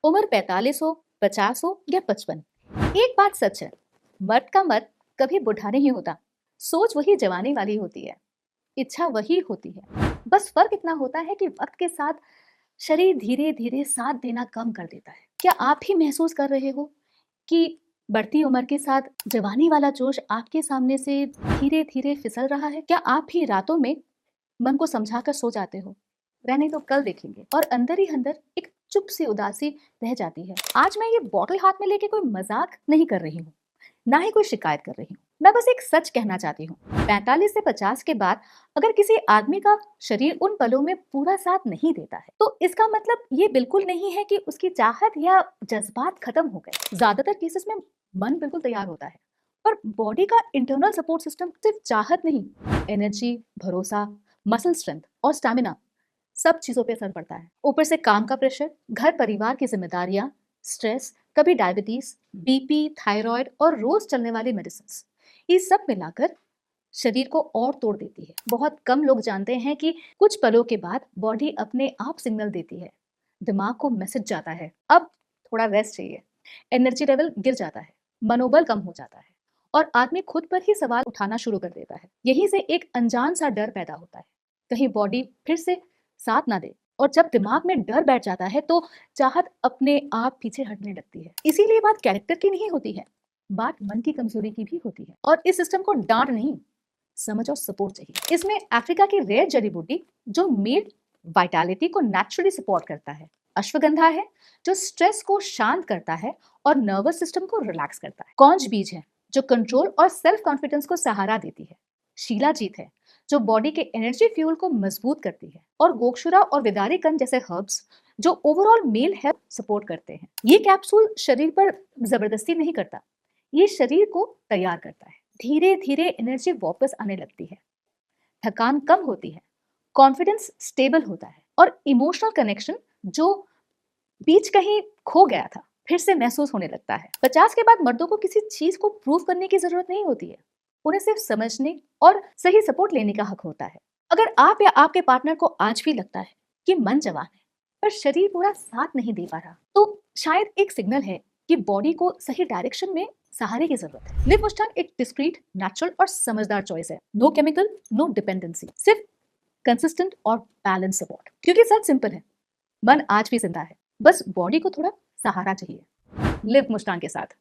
उम्र 45 हो, 50 हो या 55, एक बात सच है, मर्द का मत कभी बूढ़ा नहीं होता। सोच वही जवानी वाली होती है, इच्छा वही होती है। बस फर्क इतना होता है कि वक्त के साथ शरीर धीरे धीरे साथ देना कम कर देता है। क्या आप भी महसूस कर रहे हो कि बढ़ती उम्र के साथ जवानी वाला जोश आपके सामने से धीरे धीरे फिसल रहा है? क्या आप भी रातों में मन को समझाकर सो जाते हो, रहने तो कल देखेंगे, और अंदर ही अंदर एक चुप सी उदासी रह जाती है? आज मैं ये बॉटल हाथ में लेके कोई मजाक नहीं कर रही हूँ, ना ही कोई शिकायत कर रही हूँ। मैं बस एक सच कहना चाहती हूँ। 45 से 50 के बाद अगर किसी आदमी का शरीर उन पलों में पूरा साथ नहीं देता है, तो इसका मतलब ये बिल्कुल नहीं है कि उसकी चाहत या जज्बात खत्म हो गए। ज्यादातर केसेस में मन बिल्कुल तैयार होता है, पर बॉडी का इंटरनल सपोर्ट सिस्टम सिर्फ चाहत नहीं, एनर्जी, भरोसा, मसल स्ट्रेंथ और स्टैमिना, सब चीजों पे असर पड़ता है। ऊपर से काम का प्रेशर, घर परिवार की जिम्मेदारियां, स्ट्रेस, कभी डायबिटीज, बीपी, थायराइड और रोज चलने वाली मेडिसिन, ये सब मिलाकर शरीर को और तोड़ देती है। बहुत कम लोग जानते हैं कि कुछ पलों के बाद बॉडी अपने आप सिग्नल देती है, दिमाग को मैसेज जाता है, अब थोड़ा रेस्ट चाहिए। एनर्जी लेवल गिर जाता है, मनोबल कम हो जाता है और आदमी खुद पर ही सवाल उठाना शुरू कर देता है। यहीं से एक अनजान सा डर पैदा होता है, कहीं बॉडी फिर से साथ ना दे। और जब दिमाग में डर बैठ जाता है तो चाहत अपने आप पीछे हटने लगती है। इसीलिए बात कैरेक्टर की नहीं होती है, बात मन की कमजोरी की भी होती है। और इस सिस्टम को डांट नहीं, समझ और सपोर्ट चाहिए। इसमें अफ्रीका की रेयर जड़ी बूटी जो मेड वाइटालिटी को नेचुरली सपोर्ट करता है, अश्वगंधा है जो स्ट्रेस को शांत करता है और नर्वस सिस्टम को रिलैक्स करता है, कौंज बीज है जो कंट्रोल और सेल्फ कॉन्फिडेंस को सहारा देती है, शीलाजीत है जो बॉडी के एनर्जी फ्यूल को मजबूत करती है, और गोक्षुरा और विदारी कंद जैसे हर्ब्स जो ओवरऑल मेल हेल्थ सपोर्ट करते हैं। ये कैप्सूल शरीर पर जबरदस्ती नहीं करता, ये शरीर को तैयार करता है। धीरे धीरे एनर्जी वापस आने लगती है, थकान कम होती है, कॉन्फिडेंस स्टेबल होता है और इमोशनल कनेक्शन जो बीच कहीं खो गया था फिर से महसूस होने लगता है। 50 के बाद मर्दों को किसी चीज को प्रूव करने की जरूरत नहीं होती है, उन्हें सिर्फ समझने और सही सपोर्ट लेने का हक होता है। अगर आप या आपके पार्टनर को आज भी लगता है कि मन जवान है पर शरीर पूरा साथ नहीं दे पा रहा, तो शायद एक सिग्नल है कि बॉडी को सही डायरेक्शन में सहारे की जरूरत है। लिव मुस्टांग एक डिस्क्रीट, नेचुरल और समझदार चॉइस है। नो केमिकल, नो डिपेंडेंसी, सिर्फ कंसिस्टेंट और बैलेंस सपोर्ट। क्योंकि सच सिंपल है, मन आज भी जिंदा है, बस बॉडी को थोड़ा सहारा चाहिए। लिव मुस्टांग के साथ।